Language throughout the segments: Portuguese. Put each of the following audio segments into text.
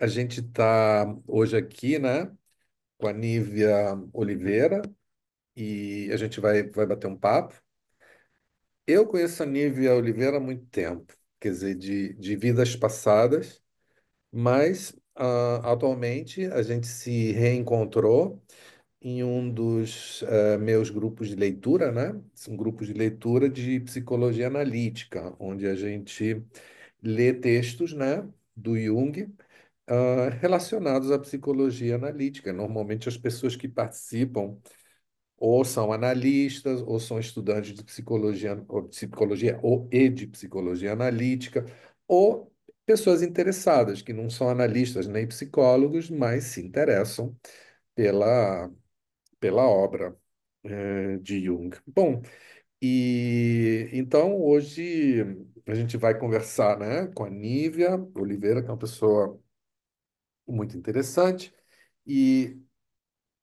A gente está hoje aqui, né, com a Nívia Oliveira e a gente vai bater um papo. Eu conheço a Nívia Oliveira há muito tempo, quer dizer, de vidas passadas, mas atualmente a gente se reencontrou em um dos meus grupos de leitura, né? São grupos de leitura de psicologia analítica, onde a gente lê textos, né, do Jung relacionados à psicologia analítica. Normalmente, as pessoas que participam ou são analistas, ou são estudantes de psicologia e de psicologia analítica, ou pessoas interessadas, que não são analistas nem psicólogos, mas se interessam pela, pela obra de Jung. Bom, e então hoje a gente vai conversar, né, com a Nívia Oliveira, que é uma pessoa muito interessante. E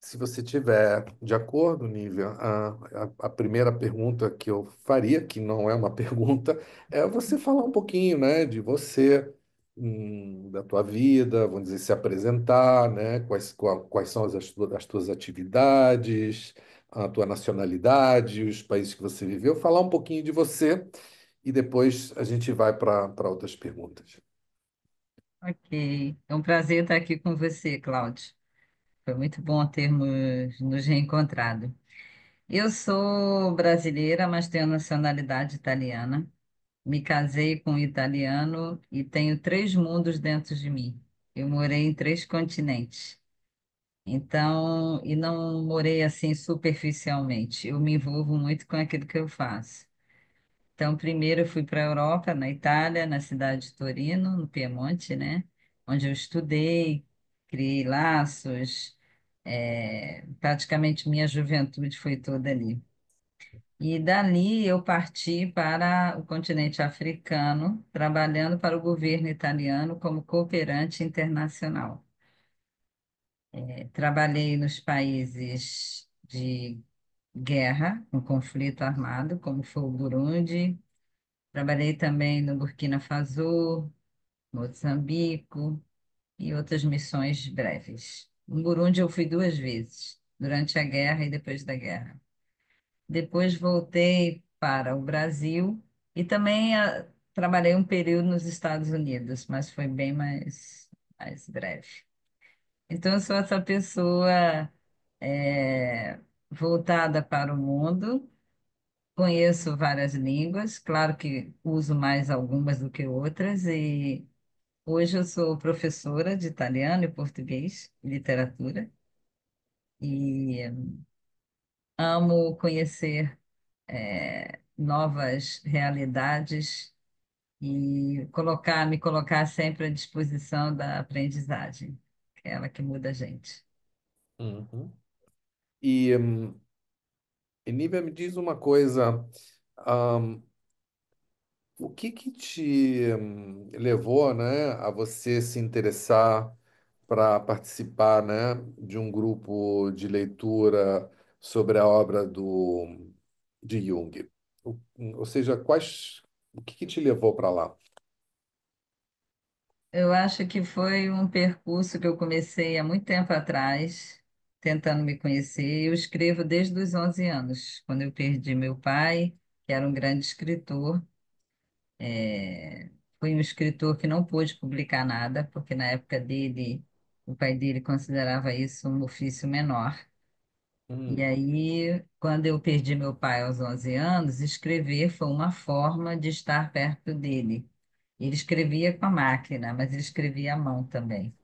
se você tiver de acordo, Nívia, a primeira pergunta que eu faria, que não é uma pergunta, é você falar um pouquinho, né, de você, da tua vida, vamos dizer, se apresentar, né, quais são as tuas atividades, a tua nacionalidade, os países que você viveu, falar um pouquinho de você e depois a gente vai para outras perguntas. Ok, é um prazer estar aqui com você, Cláudio. Foi muito bom termos nos reencontrado. Eu sou brasileira, mas tenho nacionalidade italiana. Me casei com um italiano e tenho três mundos dentro de mim. Eu morei em três continentes. Então, e não morei assim superficialmente. Eu me envolvo muito com aquilo que eu faço. Então, primeiro eu fui para a Europa, na Itália, na cidade de Torino, no Piemonte, né? Onde eu estudei, criei laços, praticamente minha juventude foi toda ali. E dali eu parti para o continente africano, trabalhando para o governo italiano como cooperante internacional. Trabalhei nos países de guerra, com conflito armado, como foi o Burundi. Trabalhei também no Burkina Faso, Moçambique e outras missões breves. No Burundi eu fui duas vezes, durante a guerra e depois da guerra. Depois voltei para o Brasil e também trabalhei um período nos Estados Unidos, mas foi bem mais breve. Então eu sou essa pessoa é, voltada para o mundo. Conheço várias línguas, claro que uso mais algumas do que outras, e hoje eu sou professora de italiano e português, literatura, e amo conhecer novas realidades e me colocar sempre à disposição da aprendizagem, que é ela que muda a gente. Uhum. E, Nívia, me diz uma coisa. O que que te levou, né, a você se interessar para participar, né, de um grupo de leitura sobre a obra de Jung? Ou seja, o que que te levou para lá? Eu acho que foi um percurso que eu comecei há muito tempo atrás, tentando me conhecer. Eu escrevo desde os 11 anos, quando eu perdi meu pai, que era um grande escritor. Foi um escritor que não pôde publicar nada, porque na época dele, o pai dele considerava isso um ofício menor. E Hum, aí, quando eu perdi meu pai aos 11 anos, escrever foi uma forma de estar perto dele. Ele escrevia com a máquina, mas ele escrevia à mão também.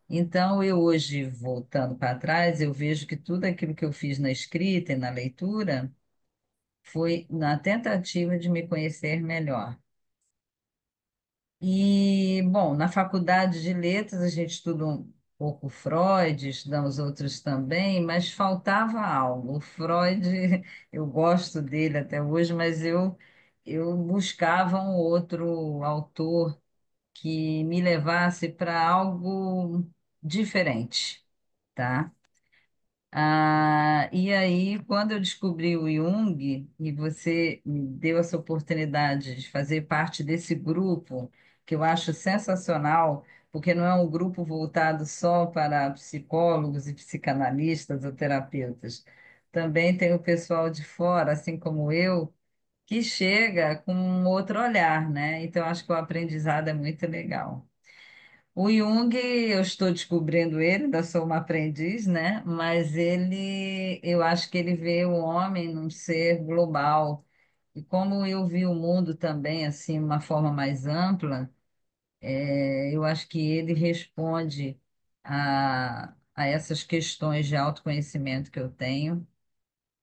Então, eu hoje, voltando para trás, eu vejo que tudo aquilo que eu fiz na escrita e na leitura foi na tentativa de me conhecer melhor. E, bom, na faculdade de letras a gente estuda um pouco Freud, estudamos outros também, mas faltava algo. O Freud, eu gosto dele até hoje, mas eu buscava um outro autor que me levasse para algo diferente, tá? E aí, quando eu descobri o Jung, e você me deu essa oportunidade de fazer parte desse grupo, que eu acho sensacional, porque não é um grupo voltado só para psicólogos e psicanalistas ou terapeutas. Também tem o pessoal de fora, assim como eu, que chega com um outro olhar, né? Então, acho que o aprendizado é muito legal. O Jung, eu estou descobrindo ele, ainda sou uma aprendiz, né? Mas ele, eu acho que ele vê o homem num ser global. E como eu vi o mundo também, assim, de uma forma mais ampla, eu acho que ele responde a essas questões de autoconhecimento que eu tenho,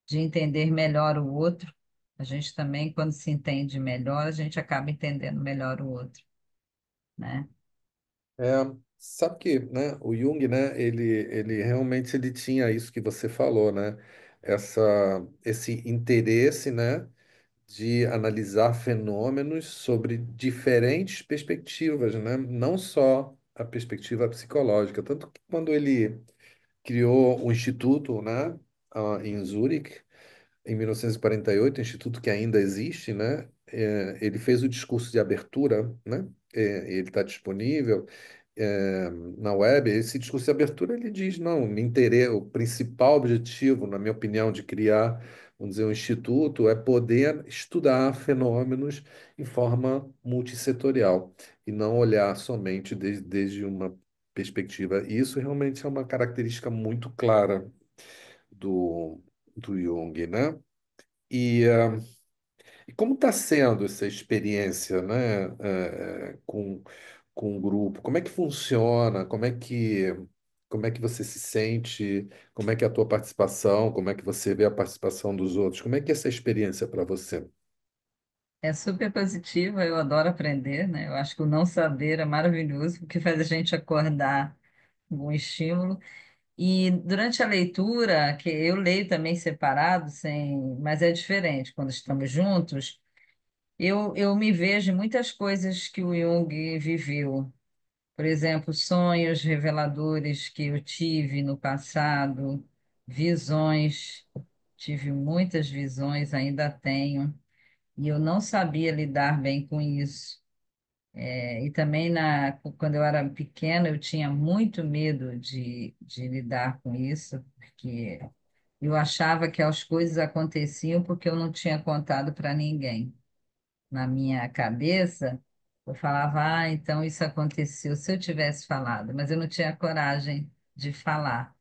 de entender melhor o outro. A gente também, quando se entende melhor, a gente acaba entendendo melhor o outro, né? É, sabe que, né, o Jung, né, ele realmente ele tinha isso que você falou, né, esse interesse, né, de analisar fenômenos sobre diferentes perspectivas, né, não só a perspectiva psicológica, tanto que quando ele criou o instituto, né, em Zurique, em 1948, instituto que ainda existe, né, ele fez o discurso de abertura, né, ele está disponível na web. Esse discurso de abertura ele diz, não, o principal objetivo, na minha opinião, de criar, vamos dizer, um instituto é poder estudar fenômenos em forma multissetorial e não olhar somente desde uma perspectiva. E isso realmente é uma característica muito clara do, do Jung, né? E, e como está sendo essa experiência, né, com o grupo? Como é que funciona? Como é que você se sente? Como é que é a tua participação? Como é que você vê a participação dos outros? Como é que é essa experiência para você? É super positiva, eu adoro aprender, né? Eu acho que o não saber é maravilhoso, porque faz a gente acordar com um estímulo. E durante a leitura, que eu leio também separado, sem, mas é diferente, quando estamos juntos, eu me vejo em muitas coisas que o Jung viveu. Por exemplo, sonhos reveladores que eu tive no passado, visões, tive muitas visões, ainda tenho, e eu não sabia lidar bem com isso. E também quando eu era pequena, eu tinha muito medo de lidar com isso, porque eu achava que as coisas aconteciam porque eu não tinha contado para ninguém. Na minha cabeça, eu falava, ah, então isso aconteceu se eu tivesse falado, mas eu não tinha coragem de falar.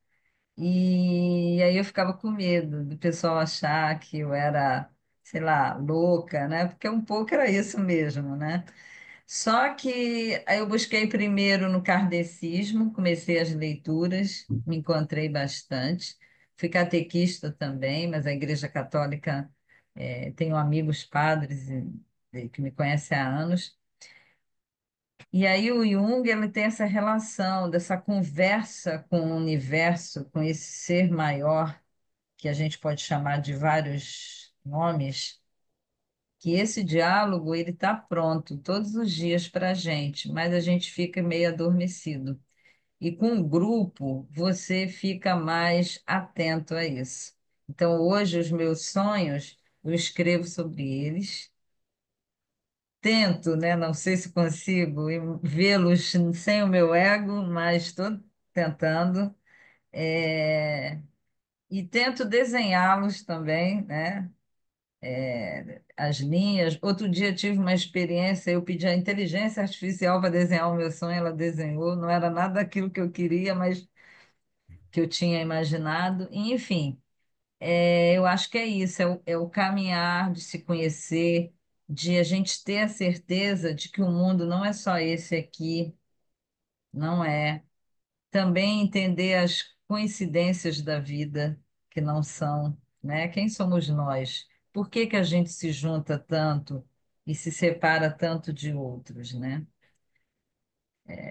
E aí eu ficava com medo do pessoal achar que eu era, sei lá, louca, né? Porque um pouco era isso mesmo, né? Só que aí eu busquei primeiro no kardecismo, comecei as leituras, me encontrei bastante. Fui catequista também, mas a Igreja Católica, tenho amigos padres que me conhecem há anos. E aí o Jung, ele tem essa relação, dessa conversa com o universo, com esse ser maior, que a gente pode chamar de vários nomes, que esse diálogo ele está pronto todos os dias para a gente, mas a gente fica meio adormecido. E com o grupo, você fica mais atento a isso. Então, hoje, os meus sonhos, eu escrevo sobre eles, tento, né, não sei se consigo vê-los sem o meu ego, mas estou tentando. É, e tento desenhá-los também, né? As linhas. Outro dia tive uma experiência, eu pedi à inteligência artificial para desenhar o meu sonho, ela desenhou, não era nada daquilo que eu queria, mas que eu tinha imaginado. E, enfim, eu acho que é isso, é o caminhar de se conhecer, de a gente ter a certeza de que o mundo não é só esse aqui, não é. Também entender as coincidências da vida, que não são, né? Quem somos nós? Por que que a gente se junta tanto e se separa tanto de outros, né?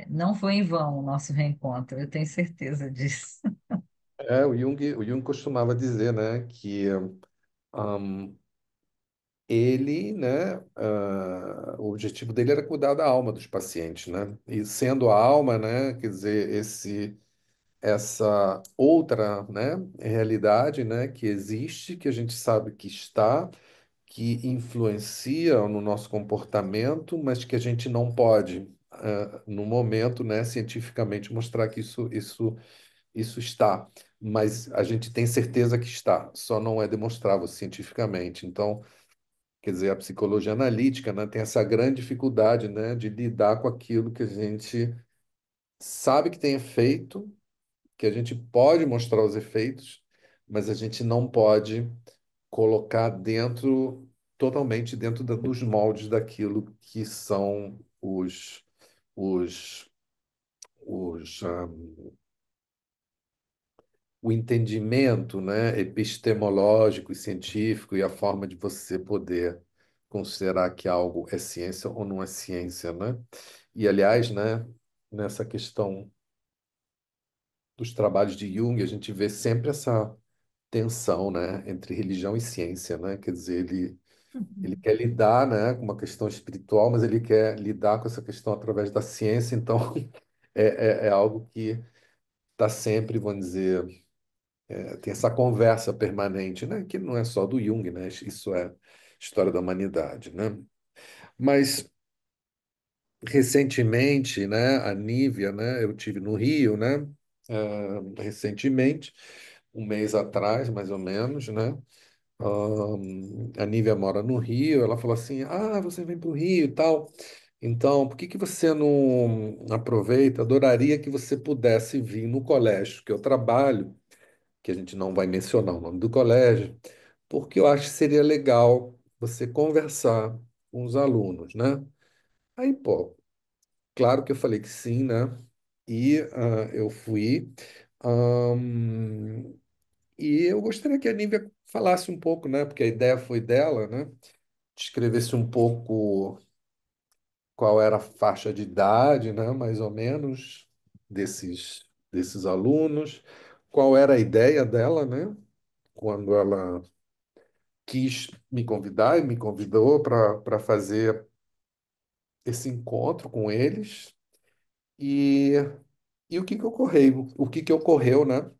Não foi em vão o nosso reencontro, eu tenho certeza disso. O Jung costumava dizer, né, que ele, né, o objetivo dele era cuidar da alma dos pacientes, né? E sendo a alma, né, quer dizer, essa outra, né, realidade, né, que existe, que a gente sabe que está, que influencia no nosso comportamento, mas que a gente não pode no momento, né, cientificamente mostrar que isso está. Mas a gente tem certeza que está, só não é demonstrável cientificamente. Então, quer dizer, a psicologia analítica, né, tem essa grande dificuldade, né, de lidar com aquilo que a gente sabe que tem efeito, que a gente pode mostrar os efeitos, mas a gente não pode colocar dentro, totalmente dentro dos moldes daquilo que são os, os, o entendimento, né, epistemológico e científico e a forma de você poder considerar que algo é ciência ou não é ciência, né? E, aliás, né, nessa questão dos trabalhos de Jung, a gente vê sempre essa tensão, né, entre religião e ciência, né? Quer dizer, ele quer lidar, né, com uma questão espiritual, mas ele quer lidar com essa questão através da ciência, então é algo que está sempre, vamos dizer, tem essa conversa permanente, né, que não é só do Jung, né, isso é história da humanidade, né? Mas recentemente, né, a Nívia, né, eu tive no Rio, né, recentemente, um mês atrás, mais ou menos, né? A Nívia mora no Rio, ela falou assim: Ah, você vem para o Rio e tal. Então, por que que você não aproveita? Adoraria que você pudesse vir no colégio que eu trabalho, que a gente não vai mencionar o nome do colégio, porque eu acho que seria legal você conversar com os alunos, né? Aí, pô, claro que eu falei que sim, né? E eu fui. Ahn, e eu gostaria que a Nívia falasse um pouco, né? Porque a ideia foi dela, né? Descrevesse um pouco qual era a faixa de idade, né? Mais ou menos, desses alunos, qual era a ideia dela, né? Quando ela quis me convidar e me convidou para fazer esse encontro com eles e, e o que que ocorreu, né?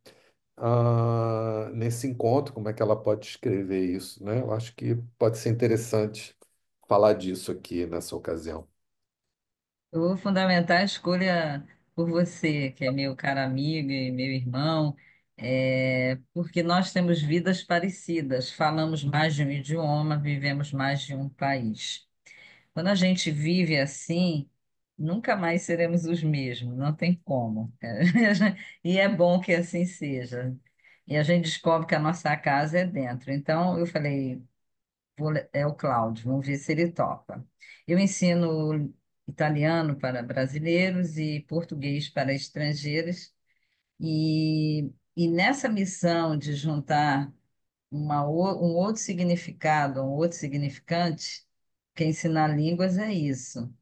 Nesse encontro, como é que ela pode escrever isso, né? Eu acho que pode ser interessante falar disso aqui nessa ocasião. Eu vou fundamentar a escolha por você, que é meu caro amigo e meu irmão, porque nós temos vidas parecidas, falamos mais de um idioma, vivemos mais de um país. Quando a gente vive assim, nunca mais seremos os mesmos, não tem como. E é bom que assim seja. E a gente descobre que a nossa casa é dentro. Então, eu falei, é o Cláudio, vamos ver se ele topa. Eu ensino italiano para brasileiros e português para estrangeiros, e nessa missão de juntar um outro significado, um outro significante, que ensinar línguas é isso.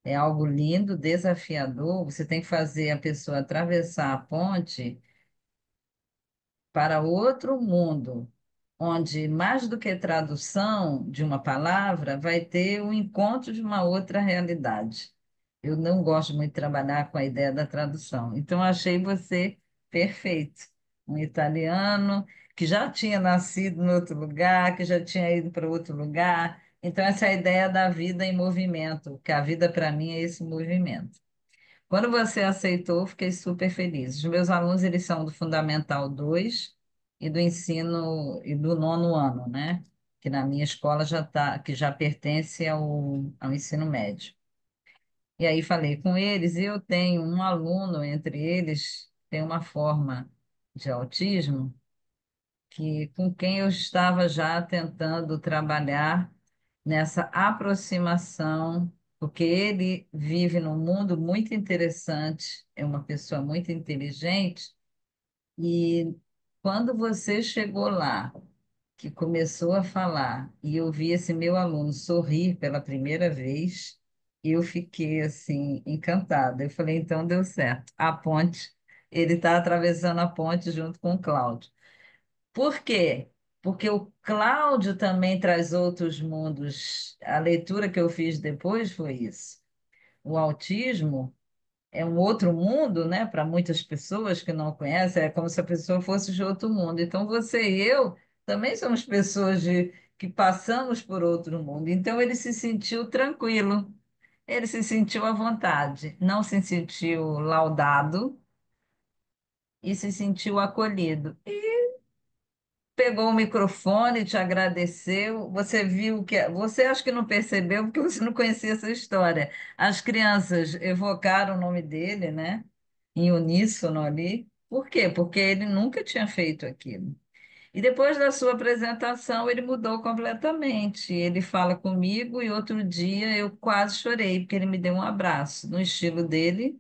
É algo lindo, desafiador. Você tem que fazer a pessoa atravessar a ponte para outro mundo, onde mais do que tradução de uma palavra, vai ter o encontro de uma outra realidade. Eu não gosto muito de trabalhar com a ideia da tradução, então achei você perfeito. Um italiano que já tinha nascido em outro lugar, que já tinha ido para outro lugar. Então, essa é a ideia da vida em movimento, que a vida para mim é esse movimento. Quando você aceitou, fiquei super feliz. Os meus alunos, eles são do Fundamental 2 e do ensino e do nono ano, né? Que na minha escola já tá, que já pertence ao ensino médio. E aí falei com eles, e eu tenho um aluno entre eles, tem uma forma de autismo, que com quem eu estava já tentando trabalhar nessa aproximação, porque ele vive num mundo muito interessante, é uma pessoa muito inteligente, e quando você chegou lá, que começou a falar, e eu vi esse meu aluno sorrir pela primeira vez, eu fiquei assim encantada. Eu falei, então deu certo. A ponte, ele está atravessando a ponte junto com o Cláudio. Por quê? Porque o Cláudio também traz outros mundos. A leitura que eu fiz depois foi isso. O autismo é um outro mundo, né, para muitas pessoas que não conhecem, é como se a pessoa fosse de outro mundo. Então, você e eu também somos pessoas que passamos por outro mundo. Então, ele se sentiu tranquilo. Ele se sentiu à vontade, não se sentiu laudado e se sentiu acolhido. E pegou o microfone, te agradeceu. Você viu que. Você acho que não percebeu, porque você não conhecia essa história. As crianças evocaram o nome dele, né? Em uníssono ali. Por quê? Porque ele nunca tinha feito aquilo. E depois da sua apresentação, ele mudou completamente. Ele fala comigo e outro dia eu quase chorei, porque ele me deu um abraço, no estilo dele,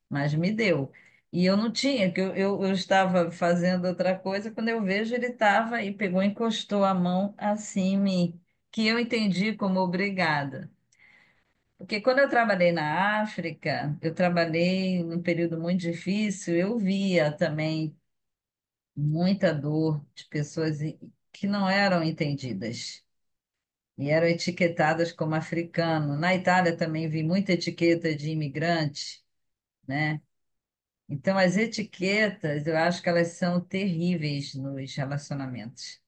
mas me deu. E eu não tinha, que eu estava fazendo outra coisa, quando eu vejo ele estava e pegou, encostou a mão assim em mim, que eu entendi como obrigada. Porque quando eu trabalhei na África, eu trabalhei num período muito difícil, eu via também muita dor de pessoas que não eram entendidas e eram etiquetadas como africano. Na Itália também vi muita etiqueta de imigrante, né? Então, as etiquetas, eu acho que elas são terríveis nos relacionamentos,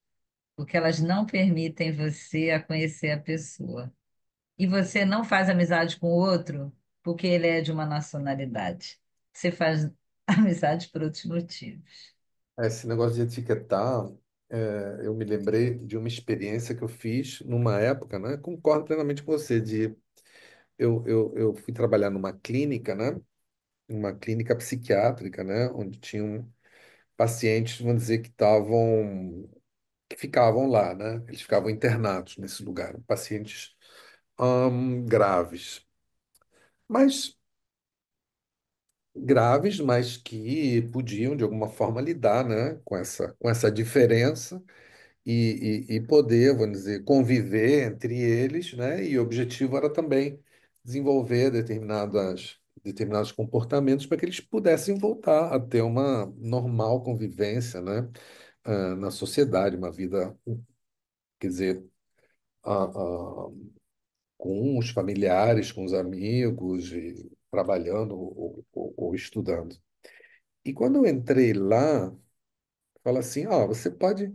porque elas não permitem você a conhecer a pessoa. E você não faz amizade com o outro porque ele é de uma nacionalidade. Você faz amizade por outros motivos. Esse negócio de etiquetar, eu me lembrei de uma experiência que eu fiz numa época, né? Concordo plenamente com você, eu fui trabalhar numa clínica, né? Uma clínica psiquiátrica, né? Onde tinham pacientes, vamos dizer, que ficavam lá, né? Eles ficavam internados nesse lugar, pacientes graves, mas que podiam de alguma forma lidar, né? Com essa diferença e poder, vamos dizer, conviver entre eles, né? E o objetivo era também desenvolver determinados comportamentos para que eles pudessem voltar a ter uma normal convivência, né? Na sociedade, uma vida, quer dizer, ah, ah, com os familiares, com os amigos, e trabalhando ou estudando. E quando eu entrei lá, fala assim, ó, você pode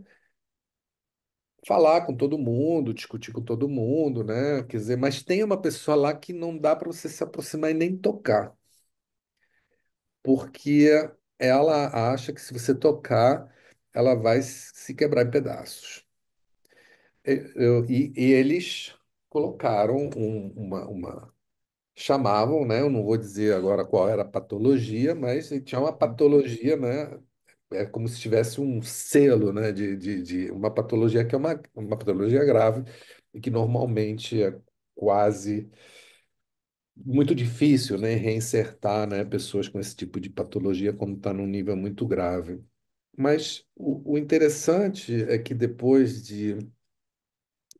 falar com todo mundo, discutir com todo mundo, né? Quer dizer, mas tem uma pessoa lá que não dá para você se aproximar e nem tocar, porque ela acha que se você tocar, ela vai se quebrar em pedaços. E eles colocaram chamavam, né? Eu não vou dizer agora qual era a patologia, mas tinha uma patologia, né? É como se tivesse um selo, né? De uma patologia que é uma patologia grave e que normalmente é quase muito difícil, né? Reinsertar, né? Pessoas com esse tipo de patologia quando está num nível muito grave. Mas o interessante é que depois de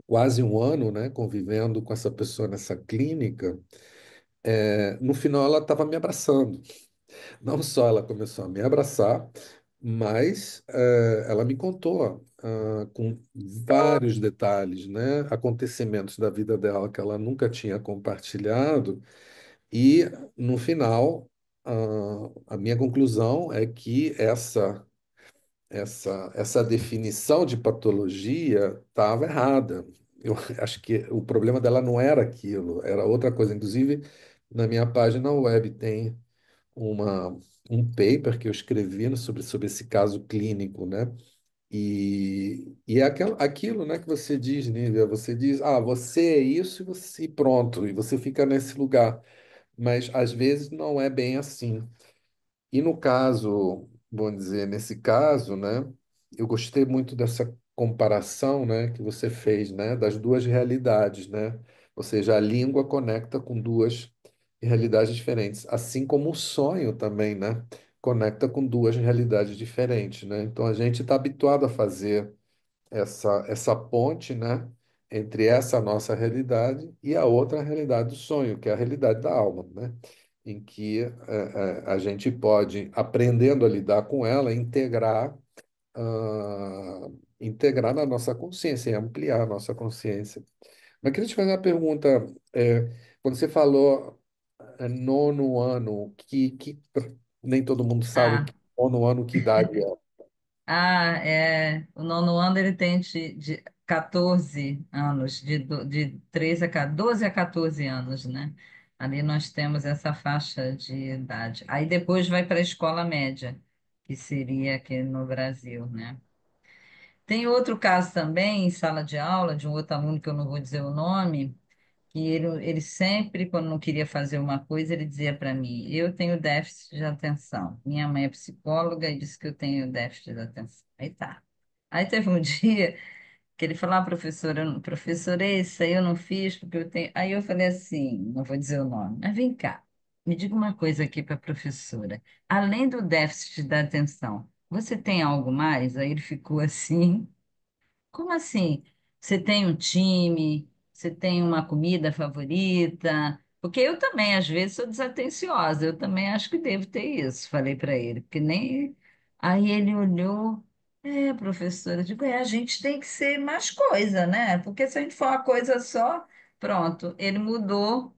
quase um ano, né? Convivendo com essa pessoa nessa clínica, no final ela estava me abraçando. Não só ela começou a me abraçar, mas ela me contou com vários detalhes, né, acontecimentos da vida dela que ela nunca tinha compartilhado. E no final, a minha conclusão é que essa definição de patologia estava errada. Eu acho que o problema dela não era aquilo, era outra coisa. Inclusive, na minha página web tem uma, um paper que eu escrevi sobre esse caso clínico, né? E é aquilo, né, que você diz, Nívia, você diz, você é isso e pronto, e você fica nesse lugar. Mas às vezes não é bem assim. E no caso, vamos dizer, nesse caso, né, eu gostei muito dessa comparação, né, que você fez, né, das duas realidades, né? Ou seja, a língua conecta com duas realidades diferentes, assim como o sonho também, né, conecta com duas realidades diferentes, né? Então a gente está habituado a fazer essa ponte, né, entre essa nossa realidade e a outra realidade do sonho, que é a realidade da alma, né, em que a gente pode, aprendendo a lidar com ela, integrar na nossa consciência e ampliar a nossa consciência. Mas queria te fazer uma pergunta. Quando você falou nono ano, nem todo mundo sabe Ah, que nono ano que idade é. o nono ano ele tem 14 anos, de 13 12 a 14 anos, né? Ali nós temos essa faixa de idade. Aí depois vai para a escola média, que seria aqui no Brasil, né? Tem outro caso também, em sala de aula, de um outro aluno que eu não vou dizer o nome, que ele sempre, quando não queria fazer uma coisa, ele dizia para mim: eu tenho déficit de atenção. Minha mãe é psicóloga e disse que eu tenho déficit de atenção. Aí tá. Aí teve um dia que ele falou: professora, professora, isso aí eu não fiz porque eu tenho. Aí eu falei assim: não vou dizer o nome, mas vem cá, me diga uma coisa aqui para a professora. Além do déficit da atenção, você tem algo mais? Aí ele ficou assim. Como assim? Você tem um time? Você tem uma comida favorita? Porque eu também, às vezes, sou desatenciosa. Eu também acho que devo ter isso. Falei para ele, porque nem. Aí ele olhou. É, professora, eu digo, a gente tem que ser mais coisa, né? Porque se a gente for uma coisa só, pronto, ele mudou.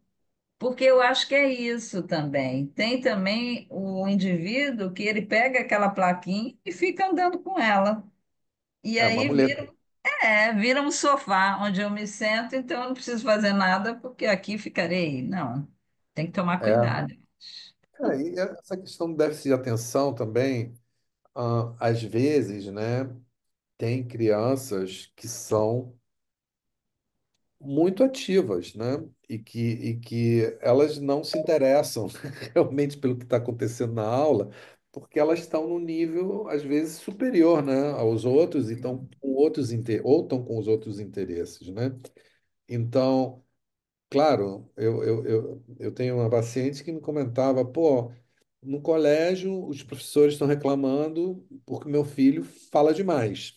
Porque eu acho que é isso também. Tem também o indivíduo que ele pega aquela plaquinha e fica andando com ela. E É uma aí muleta. vira um sofá onde eu me sento, então eu não preciso fazer nada, porque aqui ficarei. Não, tem que tomar É, cuidado. e essa questão do déficit de atenção também, às vezes, né, tem crianças que são muito ativas, né? E que elas não se interessam realmente pelo que está acontecendo na aula, porque elas estão num nível, às vezes, superior, né, aos outros e estão com ou estão com os outros interesses, né? Então, claro, eu tenho uma paciente que me comentava, pô, no colégio os professores estão reclamando porque meu filho fala demais.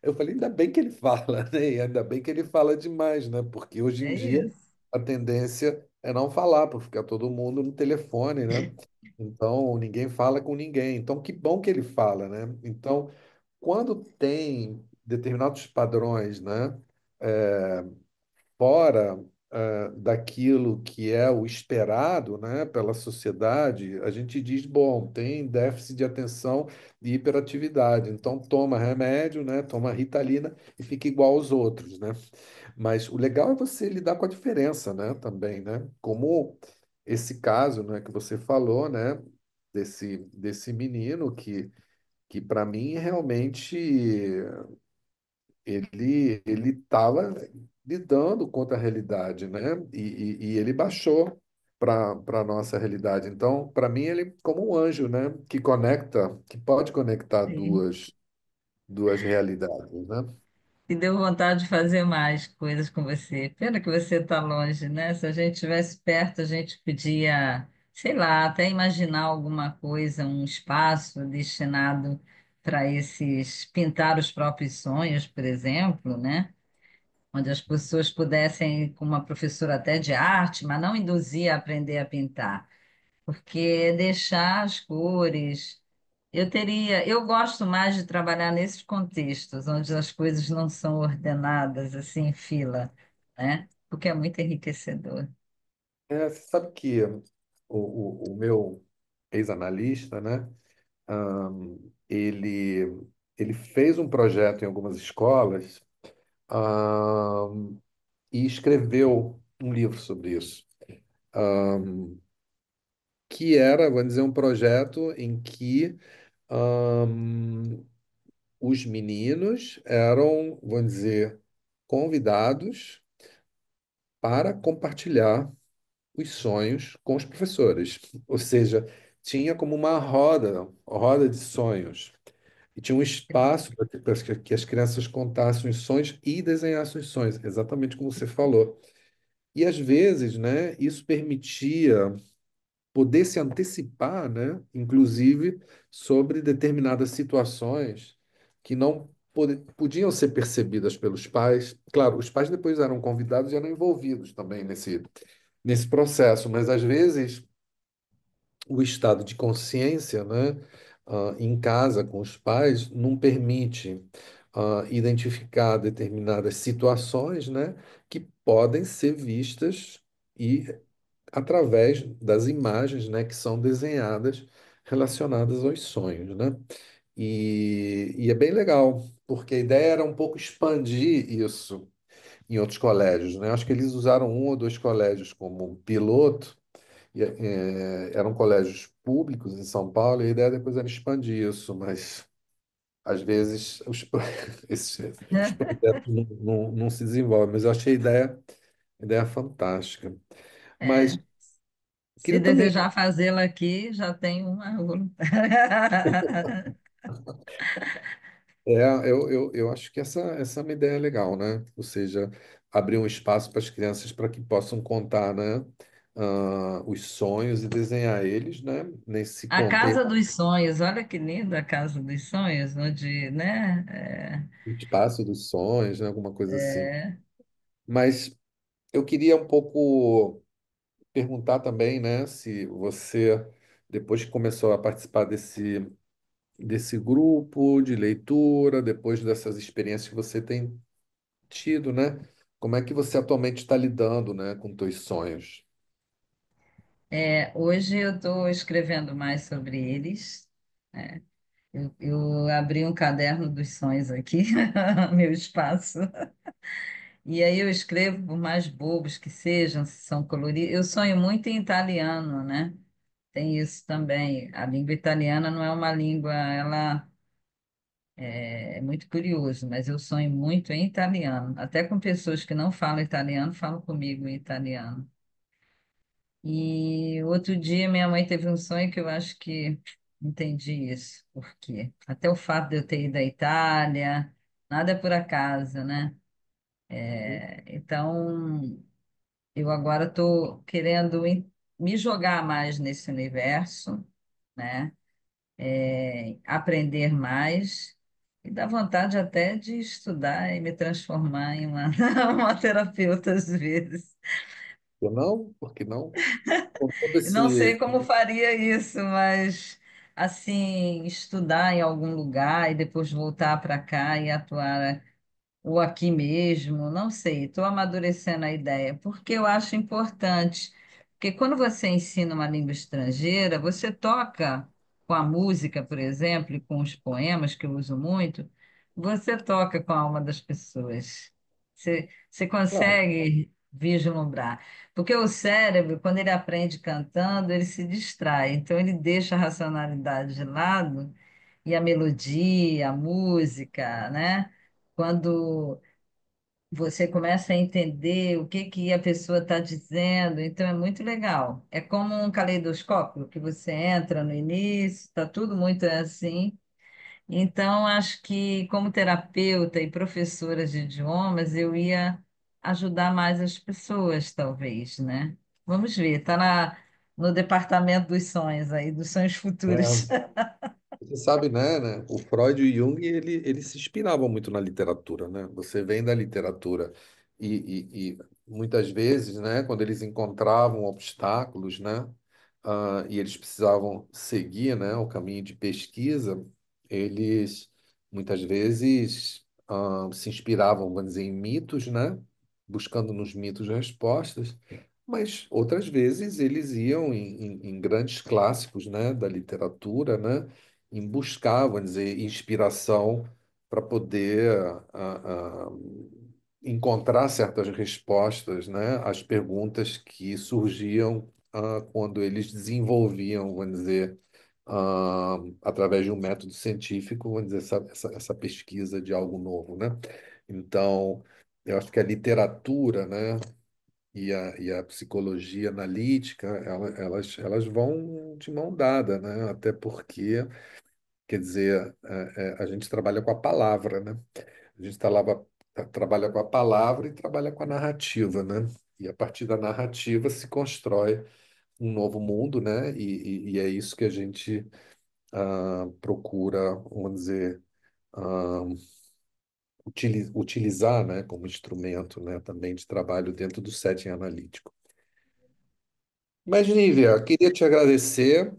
Eu falei, ainda bem que ele fala, né? E ainda bem que ele fala demais, né? Porque hoje em É dia isso. a tendência é não falar, porque ficar todo mundo no telefone, né? Então, ninguém fala com ninguém. Então, que bom que ele fala, né? Então, quando tem determinados padrões, né? Fora daquilo que é o esperado, né, pela sociedade, a gente diz, bom, tem déficit de atenção e hiperatividade, então toma remédio, né, toma Ritalina e fica igual aos outros, né? Mas o legal é você lidar com a diferença, né, também, né? Como esse caso, né, que você falou, né, desse menino que para mim realmente ele estava lidando com a realidade, né? E ele baixou para a nossa realidade. Então, para mim, ele é como um anjo, né? Que conecta, que pode conectar Sim. duas realidades, né? E deu vontade de fazer mais coisas com você. Pena que você está longe, né? Se a gente estivesse perto, a gente podia, sei lá, até imaginar alguma coisa, um espaço destinado para esses pintar os próprios sonhos, por exemplo, né? Onde as pessoas pudessem, com uma professora até de arte, mas não induzir a aprender a pintar, porque deixar as cores. Eu gosto mais de trabalhar nesses contextos, onde as coisas não são ordenadas assim em fila, né? Porque é muito enriquecedor. Você sabe que o meu ex-analista, né? Ele fez um projeto em algumas escolas, e escreveu um livro sobre isso. Que era, vamos dizer, um projeto em que ahn, os meninos eram, vamos dizer, convidados para compartilhar os sonhos com os professores. Ou seja, tinha como uma roda de sonhos. E tinha um espaço para que as crianças contassem os sonhos e desenhassem os sonhos, exatamente como você falou. E às vezes, né, isso permitia poder se antecipar, né, inclusive sobre determinadas situações que não podiam ser percebidas pelos pais. Claro, os pais depois eram convidados e eram envolvidos também nesse processo, mas às vezes o estado de consciência, né, em casa com os pais não permite identificar determinadas situações, né, que podem ser vistas e através das imagens, né, que são desenhadas relacionadas aos sonhos, né? E é bem legal, porque a ideia era um pouco expandir isso em outros colégios, né? Acho que eles usaram um ou dois colégios como piloto, eram colégios públicos em São Paulo, e a ideia depois era expandir isso, mas às vezes os projetos não se desenvolvem. Mas eu achei a ideia fantástica. Mas É, se queria também. desejar fazê-la aqui, já tem uma voluntária. Eu acho que essa é uma ideia legal, né? Ou seja, abrir um espaço para as crianças para que possam contar, né, os sonhos e desenhar eles, né, nesse A contexto, Casa dos Sonhos, olha que linda a Casa dos Sonhos, onde, né? espaço dos sonhos, né, alguma coisa assim. É, Mas eu queria um pouco perguntar também, né, se você, depois que começou a participar desse grupo de leitura, depois dessas experiências que você tem tido, né? Como é que você atualmente está lidando, né, com teus sonhos? hoje eu estou escrevendo mais sobre eles. Né? Eu abri um caderno dos sonhos aqui, meu espaço. E aí eu escrevo, por mais bobos que sejam, se são coloridos. Eu sonho muito em italiano, né? Tem isso também. A língua italiana não é uma língua, ela é muito curioso, mas eu sonho muito em italiano. Até com pessoas que não falam italiano, falam comigo em italiano. E outro dia minha mãe teve um sonho que eu acho que entendi isso. Por quê? Até o fato de eu ter ido à Itália, nada é por acaso, né? Então, eu agora estou querendo me jogar mais nesse universo, né? Aprender mais e dá vontade até de estudar e me transformar em uma, uma terapeuta às vezes. Por não? Por que não? Com todo Não sei esse. como faria isso, mas assim, estudar em algum lugar e depois voltar para cá e atuar ou aqui mesmo, não sei, estou amadurecendo a ideia, porque eu acho importante, porque quando você ensina uma língua estrangeira, você toca com a música, por exemplo, e com os poemas, que eu uso muito, você toca com a alma das pessoas. Você Claro, consegue vislumbrar. Porque o cérebro, quando ele aprende cantando, ele se distrai, então ele deixa a racionalidade de lado e a melodia, a música, né? Quando você começa a entender o que que a pessoa está dizendo, então é muito legal. É como um caleidoscópio que você entra no início, está tudo muito assim. Então, acho que como terapeuta e professora de idiomas, eu ia ajudar mais as pessoas, talvez, né? Vamos ver, está no departamento dos sonhos aí, dos sonhos futuros. é, você sabe, né, o Freud e o Jung, eles se inspiravam muito na literatura, né? Você vem da literatura e muitas vezes, né, quando eles encontravam obstáculos, né, e eles precisavam seguir, né, o caminho de pesquisa, eles muitas vezes se inspiravam, vamos dizer, em mitos, né, buscando nos mitos respostas, mas outras vezes eles iam em grandes clássicos, né, da literatura, né, em buscar, vamos dizer, inspiração para poder encontrar certas respostas, né, às perguntas que surgiam quando eles desenvolviam, vamos dizer, através de um método científico, vamos dizer, essa pesquisa de algo novo, né? Então, eu acho que a literatura, né, e a psicologia analítica, elas vão de mão dada, né? Até porque, quer dizer, a gente trabalha com a palavra, né? A gente trabalha com a palavra e trabalha com a narrativa, né? E a partir da narrativa se constrói um novo mundo, né? E é isso que a gente procura, vamos dizer, ah, utilizar, né, como instrumento, né, também de trabalho dentro do setting analítico. Mas, Nívia, queria te agradecer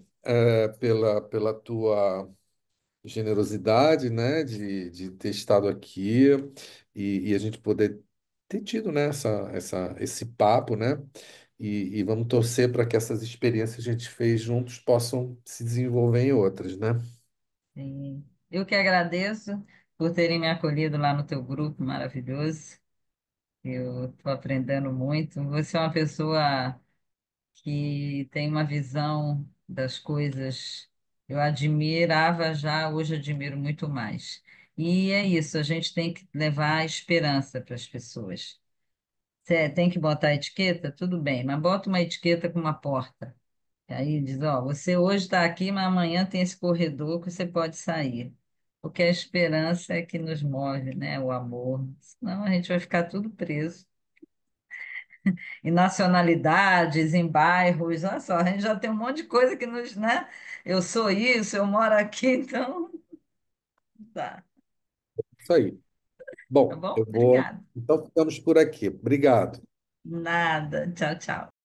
pela tua generosidade, né, de ter estado aqui e a gente poder ter tido, né, esse papo, né, e vamos torcer para que essas experiências que a gente fez juntos possam se desenvolver em outras, né? Sim. Eu que agradeço por terem me acolhido lá no teu grupo maravilhoso. Eu estou aprendendo muito. Você é uma pessoa que tem uma visão das coisas. Eu admirava já, hoje admiro muito mais. E é isso, a gente tem que levar a esperança para as pessoas. Você tem que botar etiqueta? Tudo bem, mas bota uma etiqueta com uma porta. E aí diz, ó, você hoje está aqui, mas amanhã tem esse corredor que você pode sair. Porque a esperança é que nos move, né? O amor. Senão a gente vai ficar tudo preso. Em nacionalidades, em bairros, olha só, a gente já tem um monte de coisa que nos, né? Eu sou isso, eu moro aqui, então tá. Isso aí. Tá Bom, bom? eu vou. Obrigada. Então, ficamos por aqui. Obrigado. Nada. Tchau, tchau.